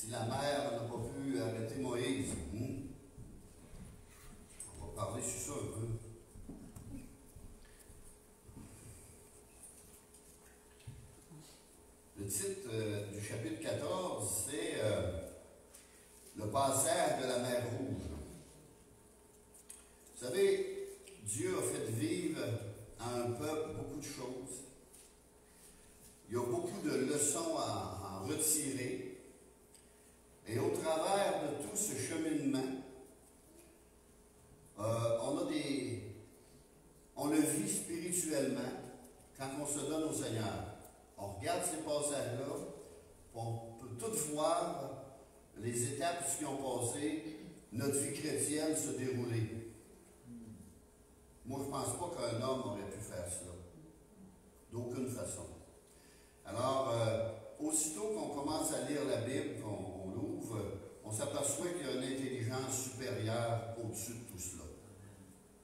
si la mer n'a pas pu arrêter Moïse. On va parler sur ça un peu. Le titre du chapitre 14, c'est le passage de la mer Rouge. Vous savez, Dieu a fait vivre à un peuple beaucoup de choses. Il y a beaucoup de leçons à en retirer. Et au travers de tout ce cheminement, on le vit spirituellement quand on se donne au Seigneur. On regarde ces passages-là, on peut tout voir les étapes qui ont passé, notre vie chrétienne se dérouler. Moi, je ne pense pas qu'un homme aurait pu faire ça. D'aucune façon. Alors, aussitôt qu'on commence à lire la Bible, qu'on l'ouvre, on s'aperçoit qu'il y a une intelligence supérieure au-dessus de tout cela.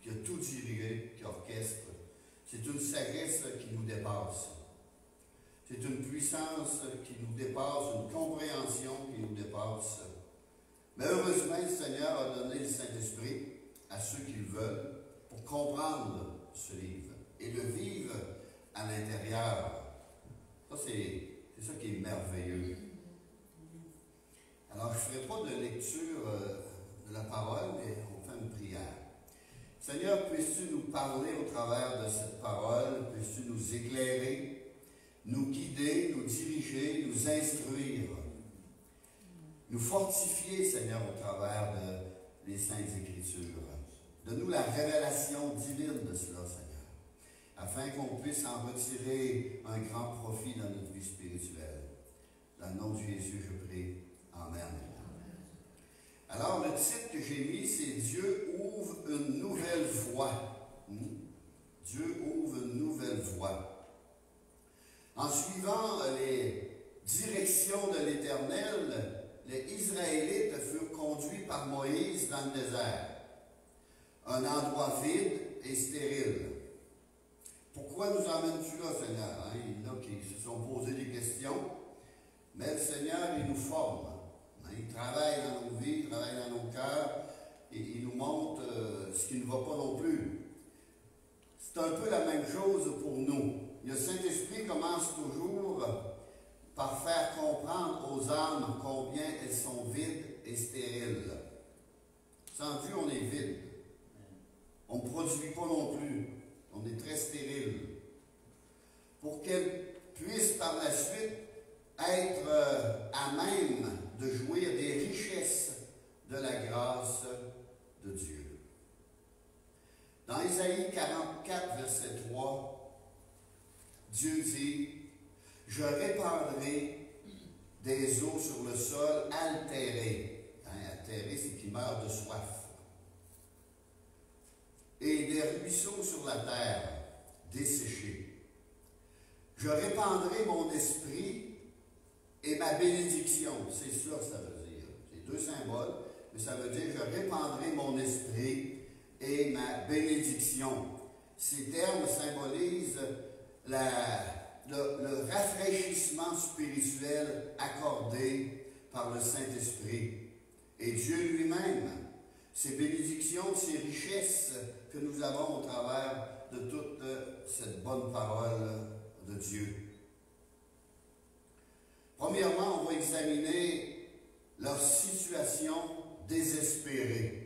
Qui a tout dirigé, qui orchestre. C'est une sagesse qui nous dépasse. C'est une puissance qui nous dépasse, une compréhension qui nous dépasse. Mais heureusement, le Seigneur a donné le Saint-Esprit à ceux qui le veulent pour comprendre ce livre et le vivre à l'intérieur. Ça, c'est ça qui est merveilleux. Alors, je ne ferai pas de lecture de la parole, mais on fait une prière. Seigneur, puisses-tu nous parler au travers de cette parole? Puisses-tu nous éclairer? Nous guider, nous diriger, nous instruire, nous fortifier, Seigneur, au travers des Saintes Écritures. Donne-nous la révélation divine de cela, Seigneur, afin qu'on puisse en retirer un grand profit dans notre vie spirituelle. Dans le nom de Jésus, je prie. Amen. Alors, le titre que j'ai mis, c'est « Dieu ouvre une nouvelle voie ». Dieu ouvre une nouvelle voie. En suivant les directions de l'Éternel, les Israélites furent conduits par Moïse dans le désert, un endroit vide et stérile. Pourquoi nous emmènes-tu là, Seigneur? Il y en a qui se sont posés des questions, mais le Seigneur, il nous forme. Il travaille dans nos vies, il travaille dans nos cœurs, et il nous montre ce qui ne va pas non plus. C'est un peu la même chose pour nous. Le Saint-Esprit commence toujours par faire comprendre aux âmes combien elles sont vides et stériles. Sans Dieu, on est vide. On ne produit pas non plus. On est très stérile. Pour qu'elles puissent par la suite être à même de jouir des richesses de la grâce de Dieu. Dans Isaïe 44, verset 3, Dieu dit, « Je répandrai des eaux sur le sol altéré. » Altéré, c'est qu'il meurt de soif. « Et des ruisseaux sur la terre, desséchés. Je répandrai mon esprit et ma bénédiction. » C'est ça que ça veut dire. C'est deux symboles, mais ça veut dire « Je répandrai mon esprit et ma bénédiction. » Ces termes symbolisent le rafraîchissement spirituel accordé par le Saint-Esprit. Et Dieu lui-même, ses bénédictions, ses richesses que nous avons au travers de toute cette bonne parole de Dieu. Premièrement, on va examiner leur situation désespérée.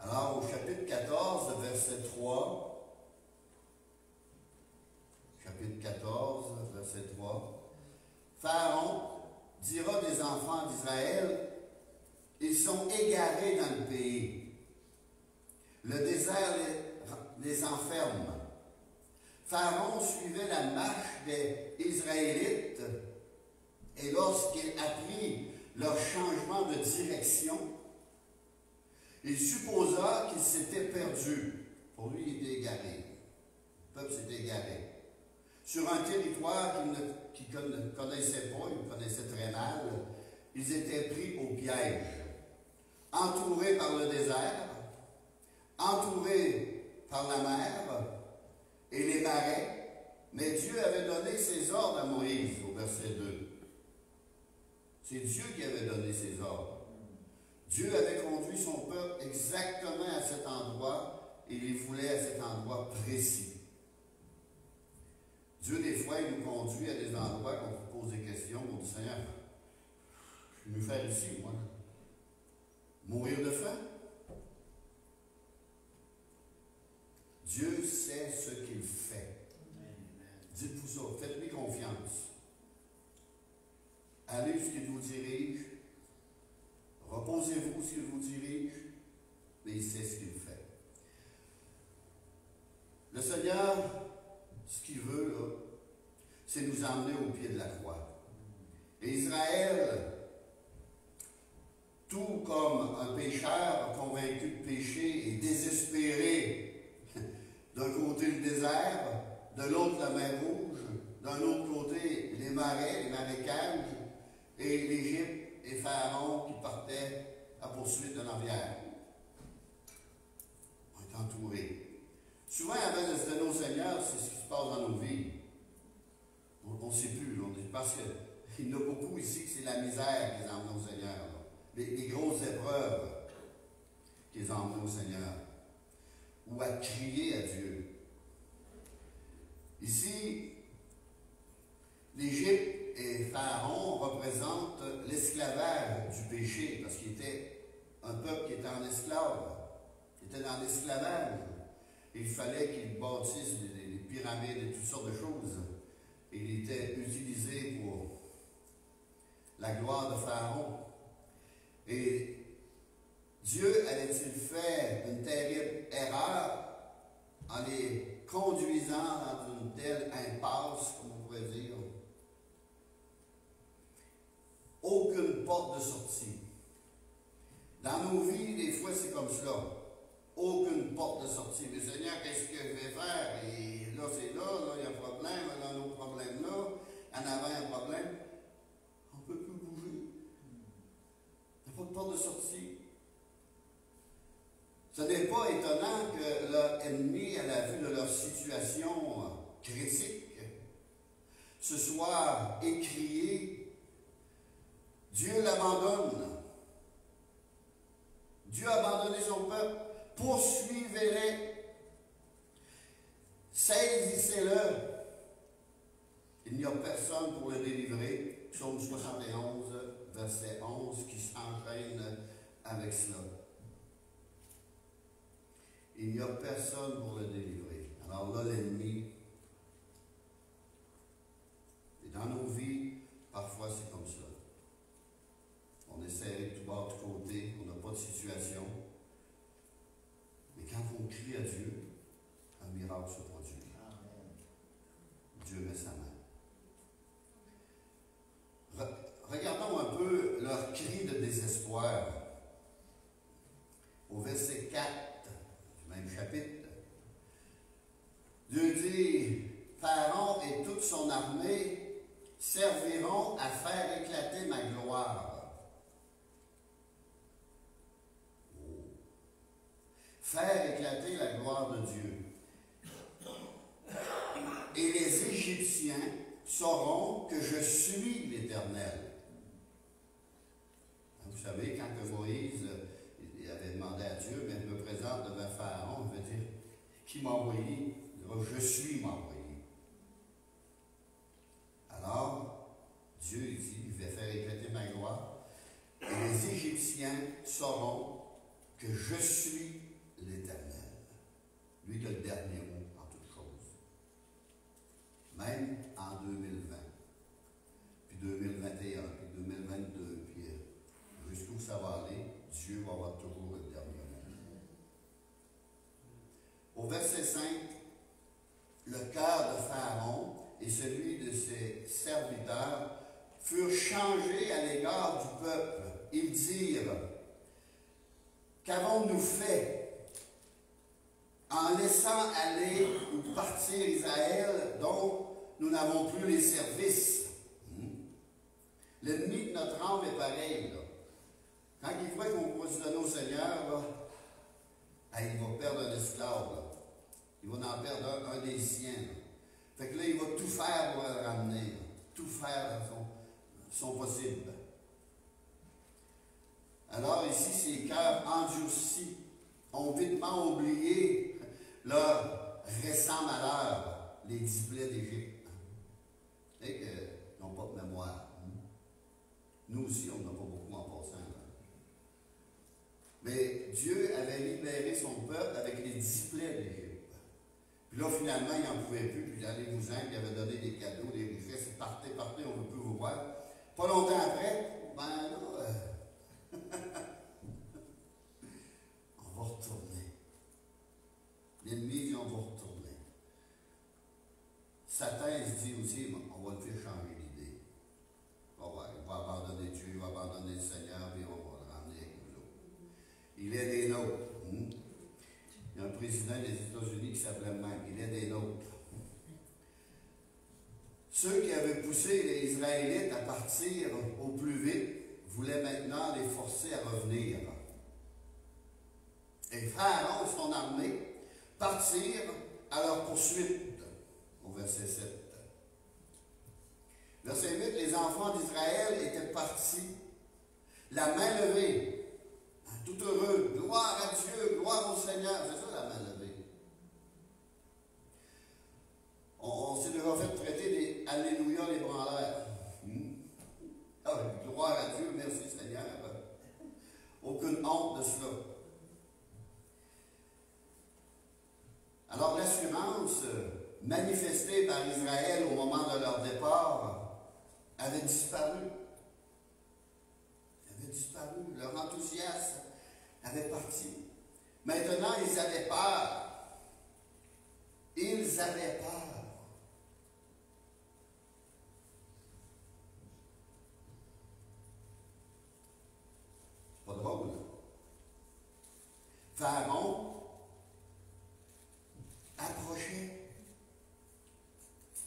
Alors, au chapitre 14, verset 3, chapitre 14, verset 3. Pharaon dira des enfants d'Israël, ils sont égarés dans le pays. Le désert les enferme. Pharaon suivait la marche des Israélites et lorsqu'il apprit leur changement de direction, il supposa qu'ils s'étaient perdus. Pour lui, il était égaré. Le peuple s'était égaré. Sur un territoire qu'ils ne connaissaient pas, ils connaissaient très mal, ils étaient pris au piège. Entourés par le désert, entourés par la mer et les marais, mais Dieu avait donné ses ordres à Moïse, au verset 2. C'est Dieu qui avait donné ces ordres. Dieu avait conduit son peuple exactement à cet endroit et il les voulait à cet endroit précis. Dieu, des fois, il nous conduit à des endroits qu'on se pose des questions, on dit Seigneur, je vais nous faire ici, moi. Mourir de faim? Dieu sait ce qu'il fait. Dites-vous ça, faites-lui confiance. Allez où ce qu'il vous dirige, reposez-vous où ce qu'il vous dirige, mais il sait ce qu'il fait. Le Seigneur, ce qu'il veut, là, c'est nous emmener au pied de la croix. Et Israël, tout comme un pécheur convaincu de péché et désespéré, d'un côté le désert, de l'autre la mer Rouge, d'un autre côté les marais, les marécages, et l'Égypte et Pharaon qui partaient à poursuite de l'envière. On est entourés. Souvent, avant de se donner au Seigneur, c'est ce qui se passe dans nos vies. On ne sait plus. Parce qu'il y en a beaucoup ici que c'est la misère qui les emmène au Seigneur. Les grosses épreuves qui les emmènent au Seigneur. Ou à crier à Dieu. Ici, l'Égypte et Pharaon représentent l'esclavage du péché, parce qu'il était un peuple qui était en esclave. Il était dans l'esclavage. Il fallait qu'il bâtisse des pyramides et toutes sortes de choses. Et il était utilisé pour la gloire de Pharaon. Et Dieu allait-il faire une terrible erreur en les conduisant dans une telle impasse, comme on pourrait dire? Aucune porte de sortie. Dans nos vies, des fois, c'est comme cela. Aucune porte de sortie. Mais Seigneur, qu'est-ce que je vais faire? Et là, c'est là, il y a un problème, là, un autre problème là, en avant, il y a un problème. On ne peut plus bouger. Il n'y a pas de porte de sortie. Ce n'est pas étonnant que leur ennemi, à la vue de leur situation critique, se soit écrié. Dieu l'abandonne. Dieu a abandonné son peuple. Poursuivez-les. Saisissez-le. Il n'y a personne pour le délivrer. Psaume 71, verset 11, qui s'enchaîne avec cela. Il n'y a personne pour le délivrer. Alors là, l'ennemi. Et dans nos vies, parfois c'est comme ça. On est serré de tout bord, de tout côté, on n'a pas de situation. Mais quand on crie à Dieu, un miracle se produit. Amen. Dieu met sa main. Regardons un peu leur cri de désespoir. Au verset 4 du même chapitre, Dieu dit, Pharaon et toute son armée serviront à faire éclater ma gloire. Faire éclater la gloire de Dieu. Et les Égyptiens sauront que je suis l'Éternel. Vous savez, quand Moïse il avait demandé à Dieu, mais je me présente devant Pharaon, il veut dire, qui m'a envoyé? Il dira, je suis m'envoyé. Alors, Dieu dit, il va faire éclater ma gloire. Et les Égyptiens sauront que je suis l'Éternel. Lui qui a le dernier mot en toutes choses. Même en 2020, puis 2021, puis 2022, puis jusqu'où ça va aller, Dieu va avoir toujours le dernier mot. Au verset 5, le cœur de Pharaon et celui de ses serviteurs furent changés à l'égard du peuple. Ils dirent, qu'avons-nous fait en laissant aller ou partir Israël dont nous n'avons plus les services? L'ennemi de notre âme est pareil. Là. Quand il voit qu'on va se donner au Seigneur, là, il va perdre un esclave. Là. Il va en perdre un des siens. Là. Fait que là, il va tout faire pour le ramener. Là. Tout faire son possible. Alors ici, ces cœurs endurcis ont vitement oublié leur récent malheur, les 10 plaies d'Égypte. Et qu'ils n'ont pas de mémoire. Nous aussi, on n'a pas beaucoup en passant. Mais Dieu avait libéré son peuple avec les 10 plaies d'Égypte. Puis là, finalement, il n'en pouvait plus. Puis allez-vous-en, il avait donné des cadeaux, des richesses. Partez, partez, on ne veut plus vous voir. Pas longtemps après, ben là, on va retourner. L'ennemi dit, on va retourner. Satan, il se dit aussi, on va le faire changer d'idée. Il va abandonner Dieu, il va abandonner le Seigneur, puis on va le ramener avec nous autres. Il est des nôtres. Il y a un président des États-Unis qui s'appelait même, il est des nôtres. Ceux qui avaient poussé les Israélites à partir au plus vite voulaient maintenant les forcer à revenir. Et Pharaon et son armée partirent à leur poursuite, au verset 7. Verset 8, les enfants d'Israël étaient partis, la main levée, tout heureux, gloire à Dieu, gloire au Seigneur. C'est ça la main levée. On s'est déjà fait traiter des Alléluia les branleurs. Gloire à Dieu, merci Seigneur. Aucune honte de cela. Alors l'assurance manifestée par Israël au moment de leur départ avait disparu. Elle avait disparu. Leur enthousiasme avait parti. Maintenant, ils avaient peur. Ils avaient peur. Pas drôle. Pharaon approchait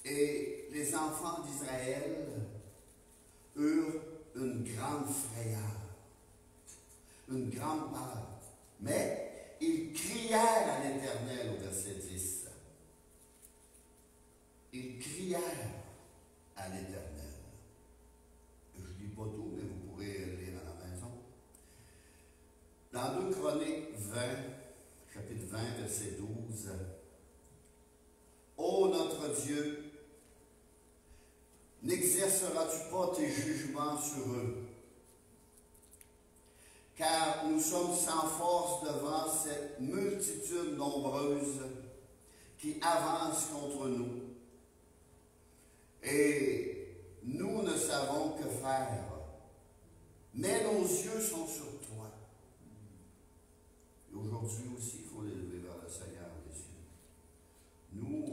et les enfants d'Israël eurent une grande frayeur, une grande peur. Mais ils crièrent à l'Éternel au verset 10. Ils crièrent à l'Éternel. Je ne lis pas tout, mais vous pourrez lire à la maison. Dans 2 Chroniques 20, chapitre 20, verset 12. Ô notre Dieu, n'exerceras-tu pas tes jugements sur eux? Car nous sommes sans force devant cette multitude nombreuse qui avance contre nous. Et nous ne savons que faire. Mais nos yeux sont sur toi. Et aujourd'hui aussi, il faut les lever vers le Seigneur, les yeux. Nous,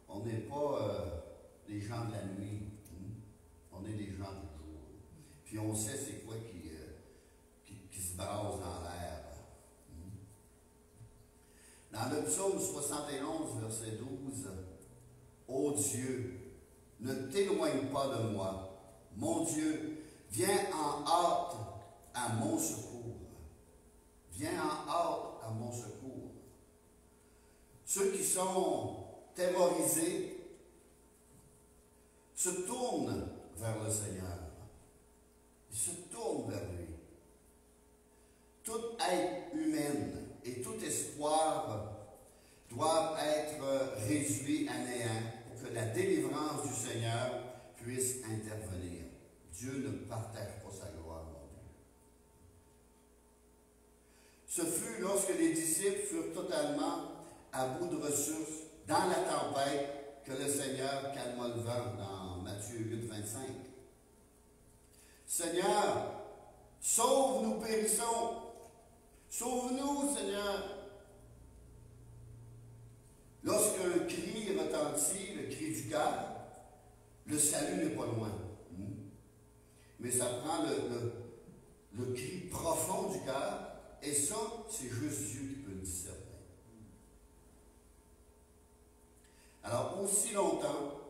on n'est pas des gens de la nuit. On est des gens du jour. Puis on sait c'est quoi qui se brasse dans l'air. Dans le psaume 71, verset 12, ô Dieu, ne t'éloigne pas de moi. Mon Dieu, viens en hâte à mon secours. Viens en hâte à mon secours. Ceux qui sont terrorisés se tournent vers le Seigneur. Ils se tournent vers lui. Toute aide humaine et tout espoir doivent être réduits à néant pour que la délivrance du Seigneur puisse intervenir. Dieu ne partage pas sa gloire non plus. Ce fut lorsque les disciples furent totalement à bout de ressources dans la tempête que le Seigneur calma le vent dans Matthieu 8, 25. Seigneur, sauve-nous, périssons. Sauve-nous, Seigneur. Lorsqu'un cri retentit, le cri du cœur, le salut n'est pas loin. Mais ça prend le cri profond du cœur, et ça, c'est juste Dieu qui peut le discerner. Alors, aussi longtemps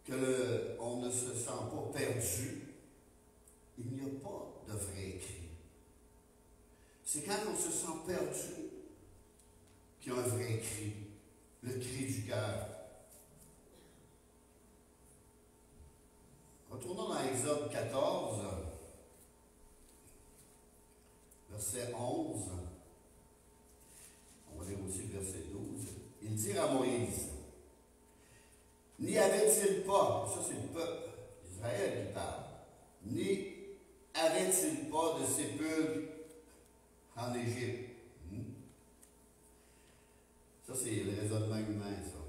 que on ne se sent pas perdu, il n'y a pas de vrai cri. C'est quand on se sent perdu qu'il y a un vrai cri, le cri du cœur. Retournons dans Exode 14. verset 11. On va lire aussi le verset 12. Ils dirent à Moïse, n'y avait-il pas, ça c'est le peuple d'Israël qui parle, n'y avait-il pas de sépulcre en Égypte? Ça c'est le raisonnement humain, ça.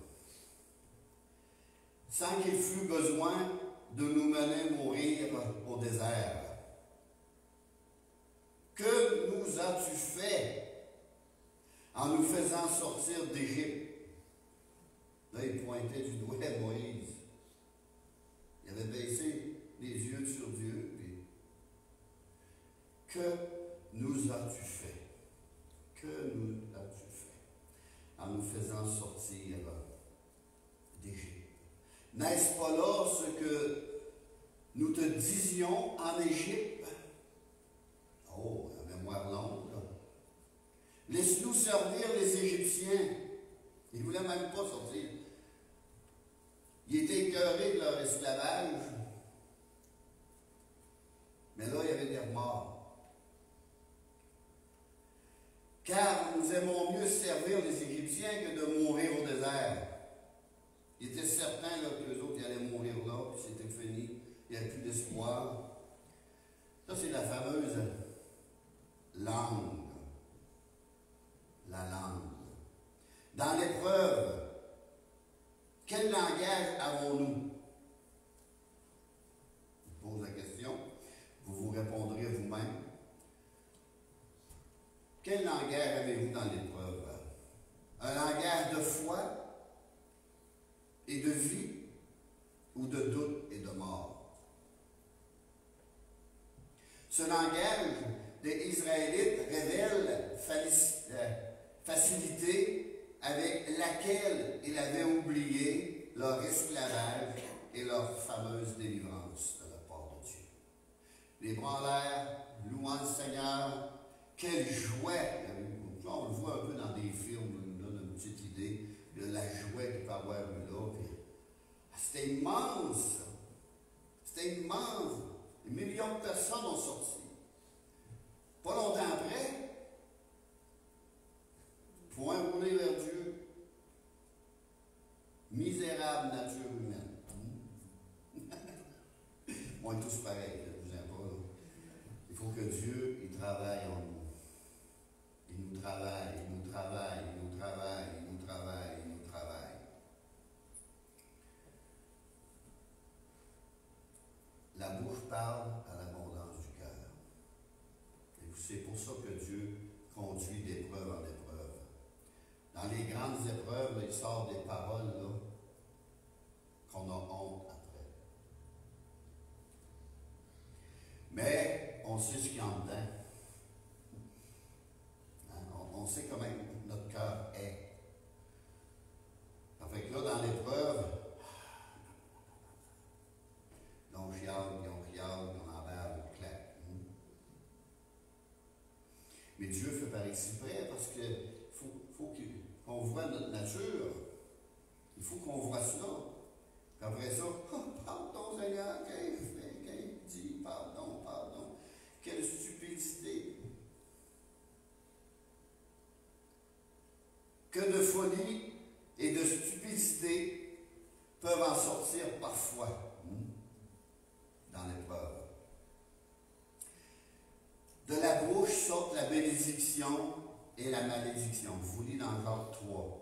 Sans qu'il fût besoin de nous mener mourir au désert. Que nous as-tu fait en nous faisant sortir d'Égypte? Là, il pointait du doigt Moïse. Il avait baissé les yeux sur Dieu. Puis, que nous as-tu fait? Que nous as-tu fait en nous faisant sortir d'Égypte? N'est-ce pas là ce que nous te disions en Égypte? Oh, la mémoire longue, là. Laisse-nous servir les Égyptiens. Ils ne voulaient même pas sortir. Ils étaient écœurés de leur esclavage. Mais là, il y avait des remords. Car nous aimons mieux servir les Égyptiens que de mourir au désert. Ils étaient certains là, que les autres ils allaient mourir là, puis c'était fini. Il n'y avait plus d'espoir. Ça, c'est la fameuse langue. La langue. Dans l'épreuve, quel langage avons-nous? Je pose la question. Vous répondrez vous-même. Quel langage avez-vous dans l'épreuve? Un langage de foi et de vie ou de doute et de mort? Ce langage des Israélites révèle facilité avec laquelle ils avaient oublié leur esclavage et leur fameuse délivrance de la part de Dieu. Les bras en l'air, louant le Seigneur, quelle joie! On le voit un peu dans des films, on nous donne une petite idée de la joie qu'il peut avoir eu là. C'était immense! C'était immense! Des millions de personnes ont sorti. Pas longtemps après, point roulé vers Dieu. Misérable nature humaine. On est tous pareils, je vous aime pas. Là. Il faut que Dieu, il travaille en nous. Il nous travaille, il nous travaille, il nous travaille, il nous travaille, il nous travaille. La bouche parle à l'abondance du cœur. Et c'est pour ça que Dieu conduit d'épreuve en épreuve. Dans les grandes épreuves, là, il sort des paroles là, qu'on a honte après. Mais on sait ce qu'il y a en dedans. Hein? On sait comment notre cœur est. Ça fait que là, dans l'épreuve, on chiale, on embarque, on claque. Mais Dieu fait par exprès parce qu'il faut qu'on voit notre nature. Il faut qu'on voit cela. Puis après ça, oh, pardon Seigneur, qu'est-ce dit, pardon. Quelle stupidité. Que de folie et de stupidité peuvent en sortir parfois dans l'épreuve. De la bouche sortent la bénédiction et la malédiction. Je vous lis dans Jacques 3.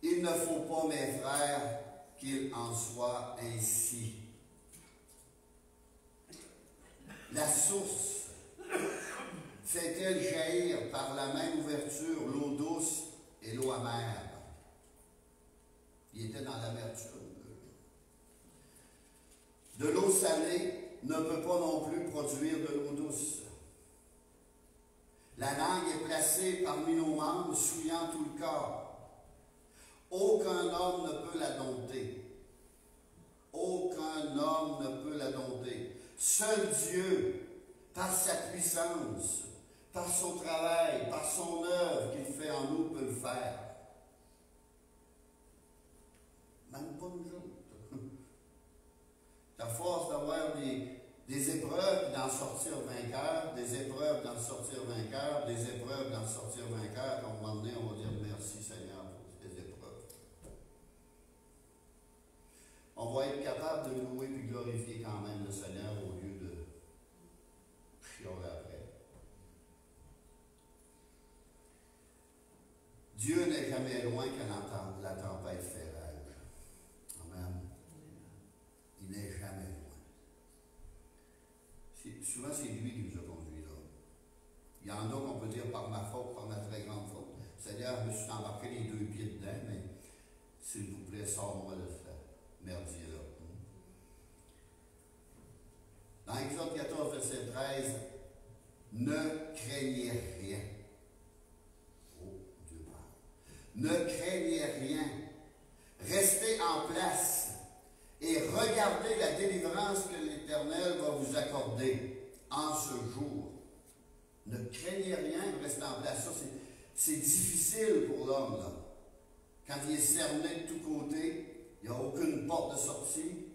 Il ne faut pas, mes frères, qu'il en soit ainsi. La source fait-elle jaillir par la même ouverture l'eau douce et l'eau amère? Il était dans l'amertume. De l'eau salée ne peut pas non plus produire de l'eau douce. La langue est placée parmi nos membres, souillant tout le corps. Aucun homme ne peut la dompter. Aucun homme ne peut la dompter. Seul Dieu, par sa puissance, par son travail, par son œuvre qu'il fait en nous, peut le faire. Même pas nous autres. À force d'avoir Des épreuves, d'en sortir vainqueur, des épreuves, d'en sortir vainqueur, des épreuves, d'en sortir vainqueur. À un moment donné, on va dire merci Seigneur pour ces épreuves. On va être capable de louer et glorifier quand même le Seigneur au lieu de chioler après. Dieu n'est jamais loin quand la tempête fait rage. Amen. Il n'est jamais loin. Souvent, c'est lui qui nous a conduits là. Il y en a qu'on peut dire par ma faute, par ma très grande faute. Seigneur, je me suis embarqué les 2 pieds dedans, mais s'il vous plaît, sors-moi de ce merdier-là. Dans Exode 14, verset 13, ne craignez rien. Oh, Dieu parle. Ne craignez rien. Restez en place et regardez la délivrance que l'Éternel va vous accorder en ce jour. Ne craignez rien, restez en place. Ça, c'est difficile pour l'homme, là. Quand il est cerné de tous côtés, il n'y a aucune porte de sortie.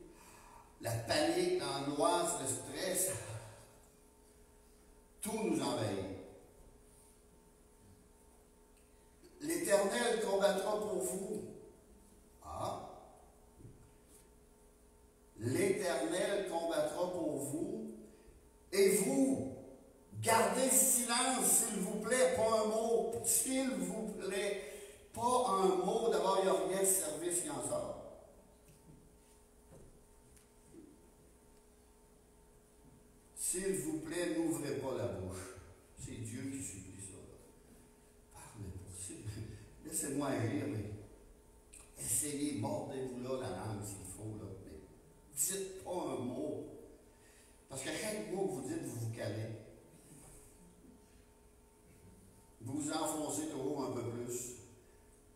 La panique, l'angoisse, le stress, tout nous envahit. L'Éternel combattra pour vous. Ah! L'Éternel combattra pour vous. Et vous, gardez silence, s'il vous plaît, pas un mot. S'il vous plaît, pas un mot. D'abord, il n'y a rien de service qui en sort. S'il vous plaît, n'ouvrez pas la bouche. C'est Dieu qui supplie ça. Parlez pour ça. Laissez-moi rire, mais essayez, mordez-vous là la langue s'il faut. Là. Mais dites pas un mot. Parce qu'à chaque mot que vous dites, vous vous calez. Vous vous enfoncez toujours un peu plus.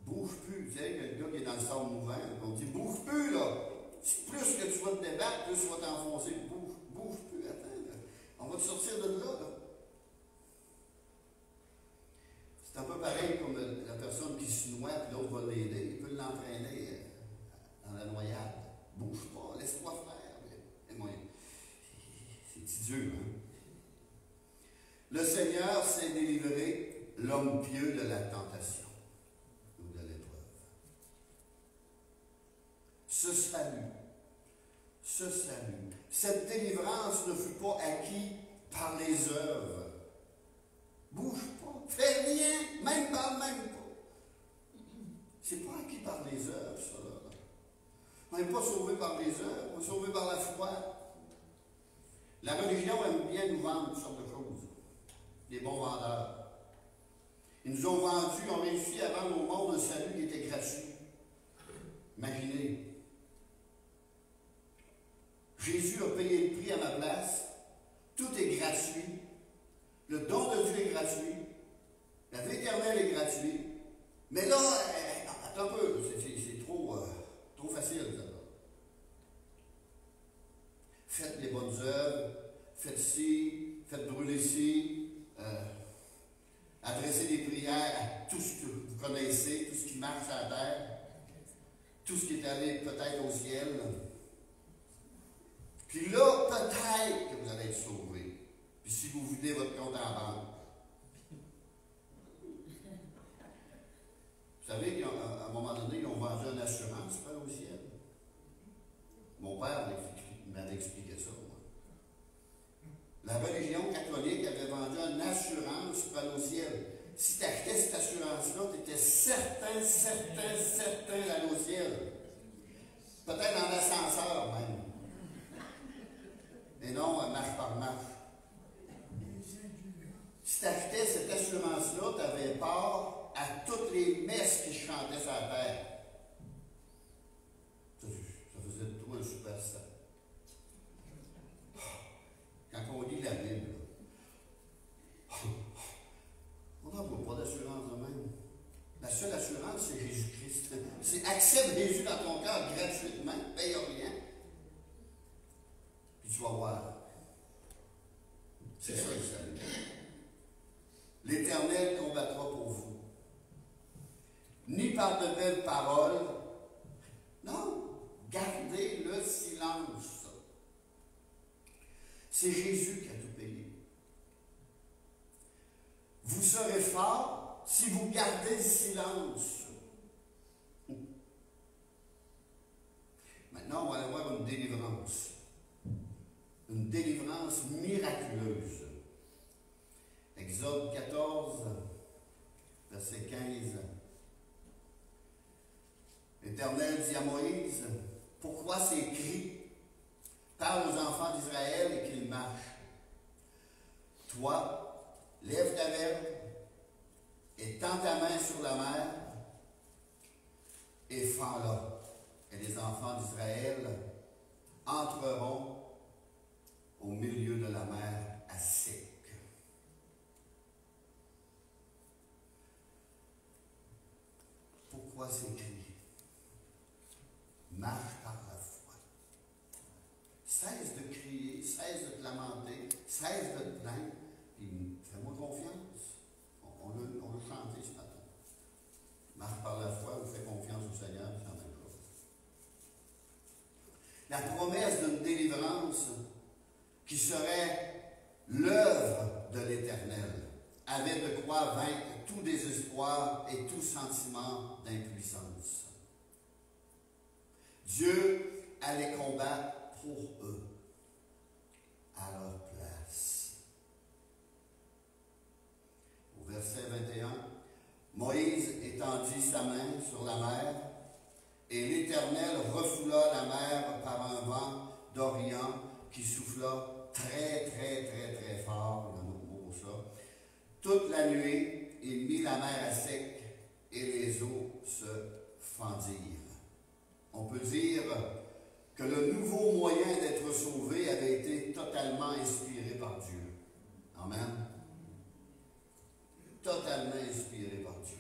Bouge plus. Tu sais, le gars qui est dans le sable mouvant, on dit bouge plus là. Plus que tu vas te débattre, plus tu vas t'enfoncer. Bouge plus. Attends. On va te sortir de là. C'est un peu pareil comme la personne qui se noie et l'autre va l'aider. Il peut l'entraîner dans la noyade. Bouge pas, laisse-toi faire. C'est dur, hein? Le Seigneur s'est délivré l'homme pieux de la tentation ou de l'épreuve. Ce salut, cette délivrance ne fut pas acquise par les œuvres. Bouge pas, fais rien, même pas. C'est pas acquis par les œuvres, ça. Là. On n'est pas sauvé par les œuvres, on est sauvé par la foi. La religion aime bien nous vendre toutes sortes de choses. Des bons vendeurs. Ils nous ont vendu, ont réussi à vendre au monde un salut qui était gratuit. Imaginez. Jésus a payé le prix à ma place. Tout est gratuit. Le don de Dieu est gratuit. La vie éternelle est gratuite. Mais là, attends un peu, c'est trop facile, ça. Faites les bonnes œuvres, faites ci, faites brûler ci, adressez des prières à tout ce que vous connaissez, tout ce qui marche à la terre, tout ce qui est allé peut-être au ciel. Puis là, peut-être que vous allez être sauvés. Puis si vous videz votre compte en banque. Vous savez qu'à un moment donné, ils ont vendu une assurance pour aller au ciel. Mon père m'avait expliqué ça, moi. La religion catholique avait vendu une assurance pour aller au ciel. Si tu achetais cette assurance-là, tu étais certain d'aller au ciel. Peut-être dans l'ascenseur même. Et non, marche par marche. Si tu achetais cette assurance-là, tu avais part à toutes les messes qui chantaient sur la terre. Ça faisait de toi un superstar. Quand on lit la Bible, on n'en voit pas d'assurance de même. La seule assurance, c'est Jésus-Christ. C'est accepte Jésus dans ton cœur gratuitement, paye rien. Puis tu vas voir. C'est ça le salut. L'Éternel combattra pour vous. Ni par de belles paroles. Non, gardez le silence. C'est Jésus qui a tout payé. Vous serez fort si vous gardez le silence. Maintenant, on va aller voir une délivrance. Une délivrance miraculeuse. Exode 14, verset 15. L'Éternel dit à Moïse, pourquoi ces cris? Parle aux enfants d'Israël et qu'ils marchent. Toi, lève ta verge et tends ta main sur la mer et fends-la. Et les enfants d'Israël entreront au milieu de la mer à sec. Pourquoi ces cris? Marche par la foi. Cesse de crier, cesse de te lamenter, cesse de te plaindre, et fais-moi confiance. On l'a chanté ce matin. Marche par la foi ou fais confiance au Seigneur, c'est la même chose. La promesse d'une délivrance qui serait l'œuvre de l'Éternel avait de quoi vaincre tout désespoir et tout sentiment d'impuissance. Dieu allait combattre pour eux, à leur place. Au verset 21, Moïse étendit sa main sur la mer, et l'Éternel refoula la mer par un vent d'Orient qui souffla très, très, très, très fort, il y a un autre mot pour ça, toute la nuit, il mit la mer à sec, et les eaux se fendirent. On peut dire que le nouveau moyen d'être sauvé avait été totalement inspiré par Dieu. Amen. Totalement inspiré par Dieu.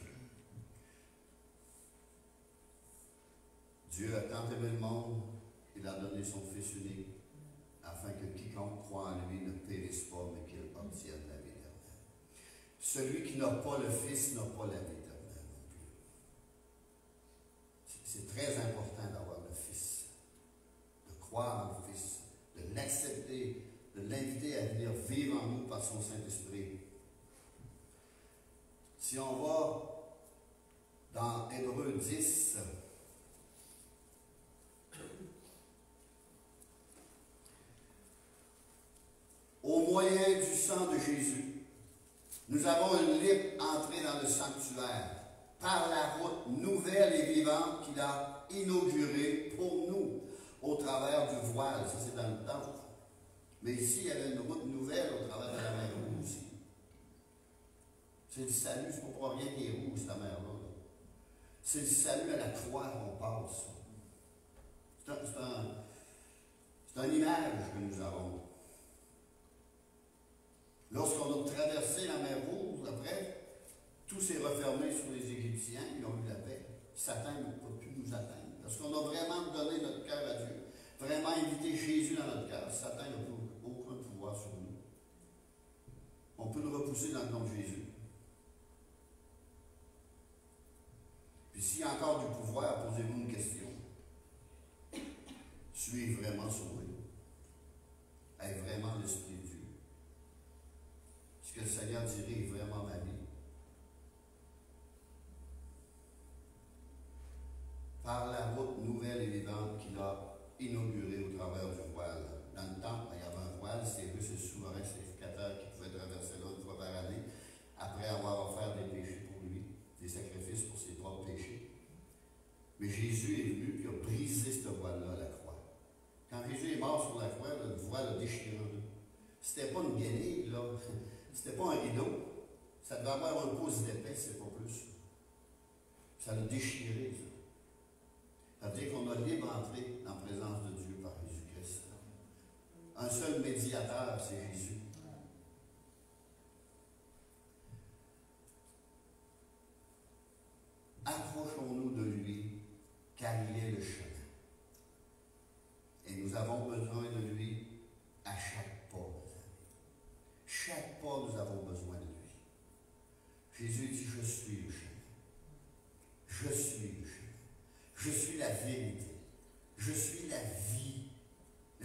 Dieu a tant aimé le monde, il a donné son Fils unique, afin que quiconque croit en lui ne périsse pas, mais qu'il obtienne la vie éternelle. Celui qui n'a pas le Fils n'a pas la vie éternelle non plus. C'est très important d'avoir le Fils, de croire en le Fils, de l'accepter, de l'inviter à venir vivre en nous par son Saint-Esprit. Si on va dans Hébreux 10, au moyen du sang de Jésus, nous avons une libre entrée dans le sanctuaire par la route nouvelle et vivante qu'il a inaugurée pour nous au travers du voile. Ça, c'est dans le temple. Mais ici, il y avait une route nouvelle au travers de la mer Rouge aussi. C'est le salut, c'est pas pour rien qu'il est rouge, cette mer-là. C'est le salut à la croix qu'on passe. C'est un image que nous avons. Lorsqu'on a traversé la mer Rouge, après, tout s'est refermé sur les Égyptiens, ils ont eu la paix. Satan ne peut plus nous atteindre. Parce qu'on a vraiment donné notre cœur à Dieu, vraiment invité Jésus dans notre cœur. Satan n'a plus aucun pouvoir sur nous. On peut le repousser dans le nom de Jésus. Puis s'il y a encore du pouvoir, posez-vous une question. Suis-je vraiment sauvé? Est-ce vraiment l'Esprit de Dieu? Est-ce que le Seigneur dirige vraiment ma vie? Par la route nouvelle et vivante qu'il a inaugurée au travers du voile. Dans le temps, il y avait un voile, c'est eux, c'est le souverain sacrificateur qui pouvait traverser là une fois par année, après avoir offert des péchés pour lui, des sacrifices pour ses propres péchés. Mais Jésus est venu et a brisé ce voile-là à la croix. Quand Jésus est mort sur la croix, le voile a déchiré en deux. C'était pas une guenille, là. C'était pas un rideau. Ça devait avoir un pouce d'épais, c'est pas plus. Ça l'a déchiré, ça. Ça veut dire qu'on a libre entrée en présence de Dieu par Jésus-Christ. Un seul médiateur, c'est Jésus. Approchons-nous de lui, car il est le chemin. Et nous avons besoin de lui à chaque pas, mes amis. Chaque pas, nous avons besoin de lui. Jésus dit, je suis le chemin. Je suis le chemin. Je suis la vérité. Je suis la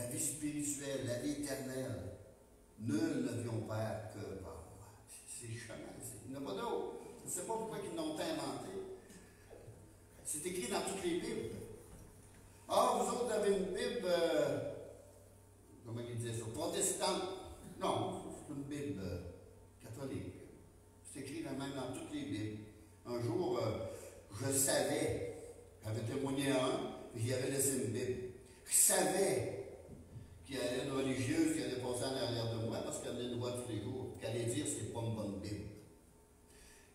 vie spirituelle, la vie éternelle. Nul ne vient au Père que par moi. C'est le chemin. Il n'y en a pas d'autre. Je ne sais pas pourquoi ils n'ont pas inventé. C'est écrit dans toutes les Bibles. Ah, vous autres avez une Bible, comment il disait ça, protestante. Non, c'est une Bible catholique. C'est écrit même dans toutes les Bibles. Un jour, je savais, j'avais témoigné à un, puis il avait laissé une Bible. Je savais qu'il y avait une religieuse qui allait passer en arrière de moi parce qu'elle allait nous voir tous les jours, qu'elle allait dire c'est pas une bonne Bible.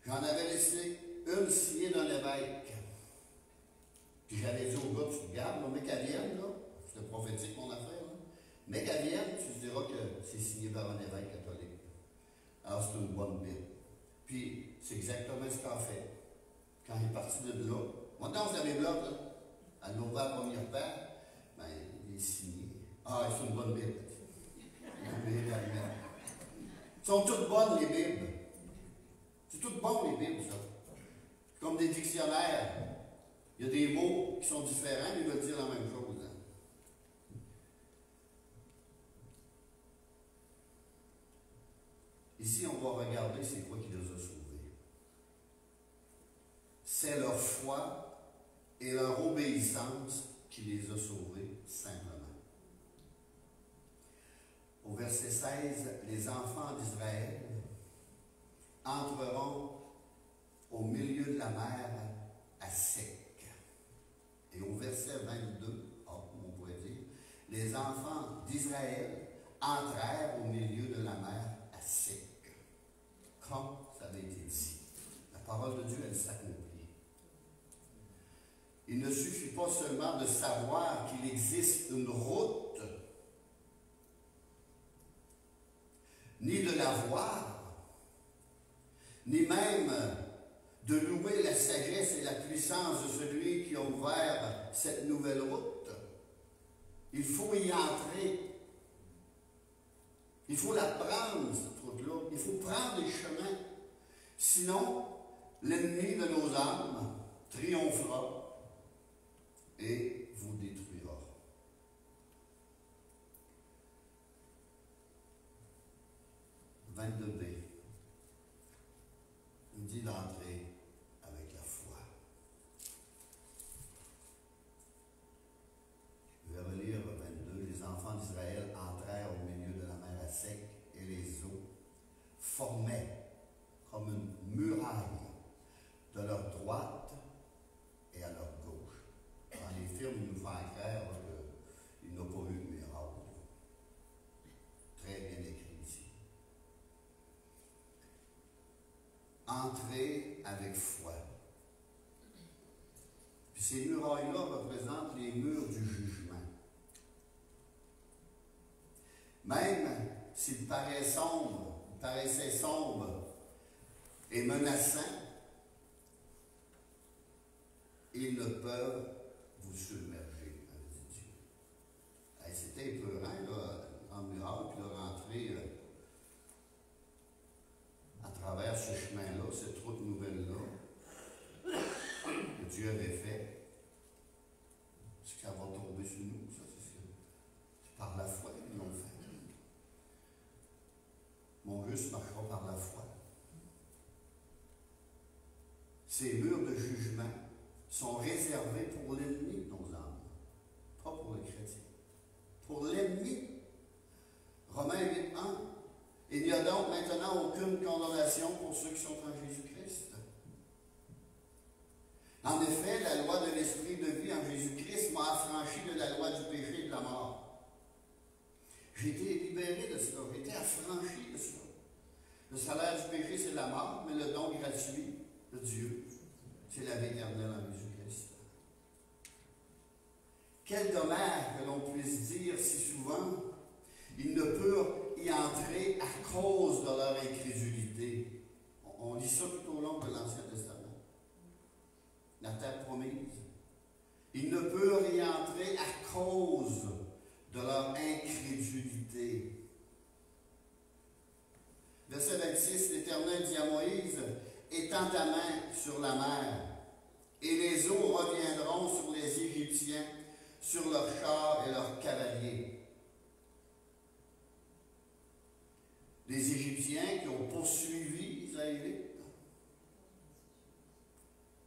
J'en avais laissé une signée d'un évêque. Puis j'avais dit au gars, tu regardes, mais qu'elle vienne, là, c'était prophétique mon affaire, là. Mais qu'elle vienne, tu te diras que c'est signé par un évêque catholique. Alors c'est une bonne Bible. Puis c'est exactement ce qu'il a fait. Quand il est parti de là, maintenant vous avez Bible, là, elle l'a ouvert à première paire, ben, il est signé. Ah, c'est une bonne Bible. Ils sont toutes bonnes, les Bibles. C'est toutes bonnes, les Bibles, ça. C'est comme des dictionnaires. Il y a des mots qui sont différents, mais ils veulent dire la même chose. Hein. Ici, on va regarder c'est quoi qui les a sauvés. C'est leur foi et leur obéissance qui les a sauvés, simplement. Au verset 16, les enfants d'Israël entreront au milieu de la mer à sec. Et au verset 22, on pourrait dire, les enfants d'Israël entrèrent au milieu de la mer à sec. Comme ça avait été dit. La parole de Dieu, elle s'accomplit. Il ne suffit pas seulement de savoir qu'il existe une route, ni de la voir, ni même de louer la sagesse et la puissance de celui qui a ouvert cette nouvelle route. Il faut y entrer. Il faut la prendre, cette route-là. Il faut prendre les chemins. Sinon, l'ennemi de nos âmes triomphera et vous détruira. « 22b. Il dit d'entrer avec la foi. Je vais relire 22. Les enfants d'Israël entrèrent au milieu de la mer à sec et les eaux formaient comme une muraille de leur droite et à leur gauche. Dans les films, ils nous font clair qu'il n'a pas eu de miracle. Très bien écrit ici. Entrer avec foi. Puis ces murailles-là représentent les murs du jugement. Même s'ils paraissaient sombres et menaçants, ils ne peuvent vous submerger, dit Dieu. C'était épeurant, là, en muraille, puis de rentrer à travers ce chemin-là, cette route nouvelle-là, que Dieu avait fait. Est-ce que ça va tomber sur nous, ça, c'est par la foi qu'ils l'ont fait. Mon juste marchera par la foi. Ces murs de jugement sont réservés pour l'ennemi de nos âmes, pas pour les chrétiens. Pour l'ennemi. Romains 8, 1. Il n'y a donc maintenant aucune condamnation pour ceux qui sont en Jésus-Christ. En effet, la loi de l'esprit de vie en Jésus-Christ m'a affranchi de la loi du péché et de la mort. J'ai été libéré de cela, j'ai été affranchi de cela. Le salaire du péché, c'est la mort, mais le don gratuit de Dieu, c'est la vie éternelle en Jésus-Christ. Quel dommage que l'on puisse dire si souvent, ils ne peuvent y entrer à cause de leur incrédulité. On lit ça tout au long de l'Ancien Testament. La terre promise. Ils ne peuvent y entrer à cause de leur incrédulité. Verset 26, l'Éternel dit à Moïse, étends ta main sur la mer, et les eaux reviendront sur les Égyptiens, sur leurs chars et leurs cavaliers. les Égyptiens qui ont poursuivi les Israélites.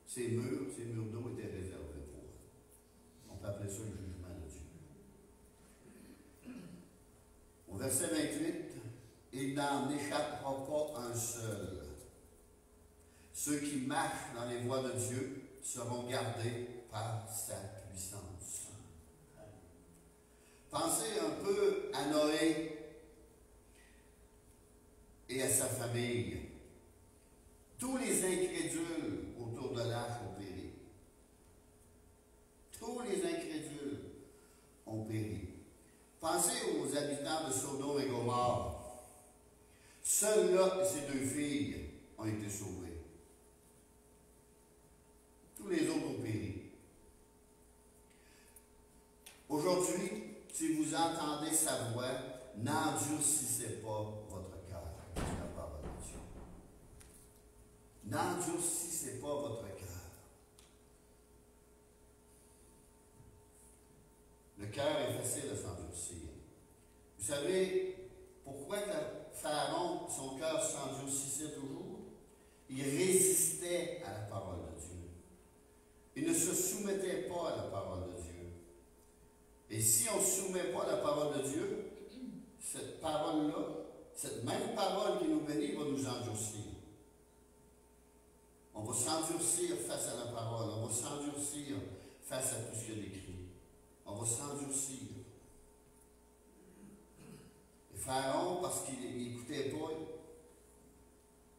Ces murs d'eau étaient réservés pour eux. On peut appeler ça le jugement de Dieu. Au verset 28, il n'en échappera pas un seul. Ceux qui marchent dans les voies de Dieu seront gardés par sa puissance. Pensez un peu à Noé et à sa famille. Tous les incrédules autour de l'arche ont péri. Tous les incrédules ont péri. Pensez aux habitants de Sodome et Gomorrhe. Seuls Lot et ses 2 filles ont été sauvés. Tous les autres ont péri. Aujourd'hui, si vous entendez sa voix, n'endurcissez pas votre cœur. C'est la parole de Dieu. N'endurcissez pas votre cœur. Le cœur est facile à s'endurcir. Vous savez pourquoi Pharaon, son cœur s'endurcissait toujours? Il résistait à la parole de Dieu. Il ne se soumettait pas à la parole de Dieu. Et si on ne se soumet pas à la parole de Dieu, cette parole-là, cette même parole qui nous bénit va nous endurcir. On va s'endurcir face à la parole. On va s'endurcir face à tout ce qu'il y a d'écrit. On va s'endurcir. Et Pharaon, parce qu'il n'écoutait pas,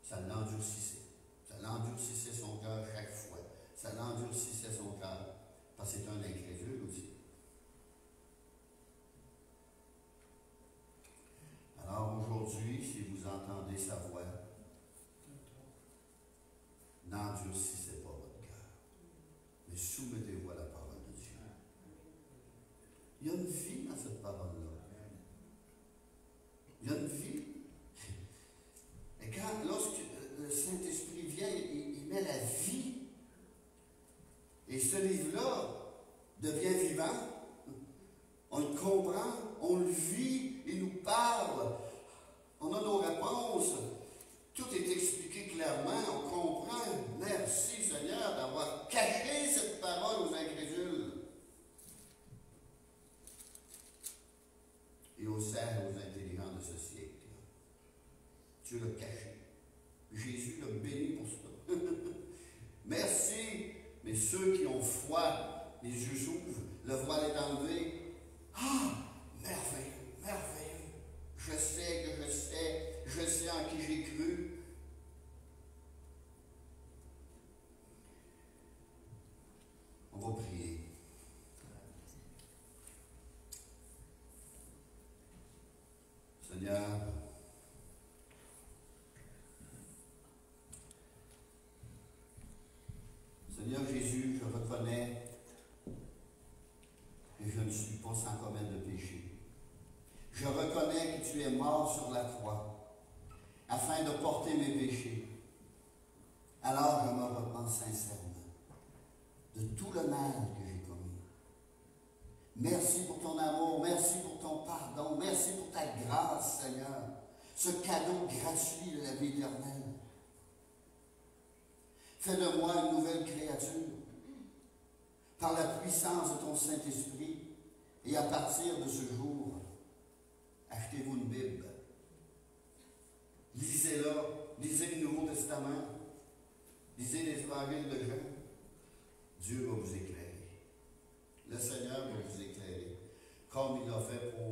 ça l'endurcissait. Ça l'endurcissait son cœur chaque fois. Ça l'endurcissait son cœur. Parce que c'est un incrédule aussi. Alors aujourd'hui, si vous entendez sa voix, n'endurcissez pas votre cœur, mais soumettez-vous à la parole de Dieu. Il y a une vie dans cette parole-là. Il y a une vie. Et lorsque le Saint-Esprit vient, il met la vie. Et ce livre-là devient vivant. On le comprend, on le vit, il nous parle. On a nos réponses. Tout est expliqué clairement, on comprend. Merci Seigneur d'avoir caché cette parole aux incrédules. Et aux sages, aux intelligents de ce siècle. Dieu l'a caché. Jésus l'a béni pour ça. Merci. Mais ceux qui ont foi, les yeux s'ouvrent, le voile est enlevé. Ah! Merveilleux, merveilleux. Je sais que je sais en qui j'ai cru. On va prier. Seigneur, Seigneur Jésus, je reconnais que je ne suis pas sans commettre de péché. Je reconnais que tu es mort sur la croix afin de porter mes péchés. Alors je me repens sincèrement de tout le mal que j'ai commis. Merci pour ton amour, merci pour ton pardon, merci pour ta grâce, Seigneur, ce cadeau gratuit de la vie éternelle. Fais de moi une nouvelle créature par la puissance de ton Saint-Esprit et à partir de ce jour, achetez-vous une Bible. Lisez-la, lisez le Nouveau Testament, lisez les évangiles de Jean. Dieu va vous éclairer. Le Seigneur va vous éclairer, comme il l'a fait pour